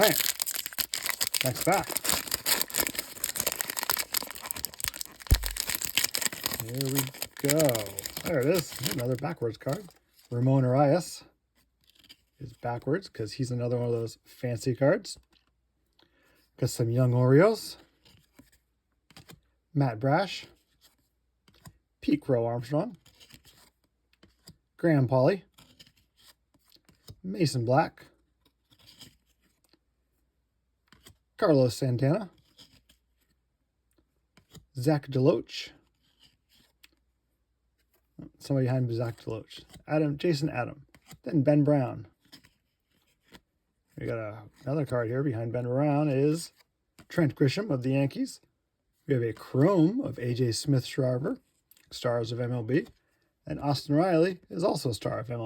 right. Next pack. Here we go. There it is. Another backwards card. Ramon Arias is backwards because he's another one of those fancy cards. Got some young Orioles. Matt Brash. Pete Crow Armstrong. Graham Pauley. Mason Black. Carlos Santana. Zach DeLoach. Somebody behind Zach DeLoach. Jason Adam. Then Ben Brown. We got another card here behind Ben Brown is Trent Grisham of the Yankees. We have a chrome of A.J. Smith-Shriver, stars of MLB. And Austin Riley is also a star of MLB.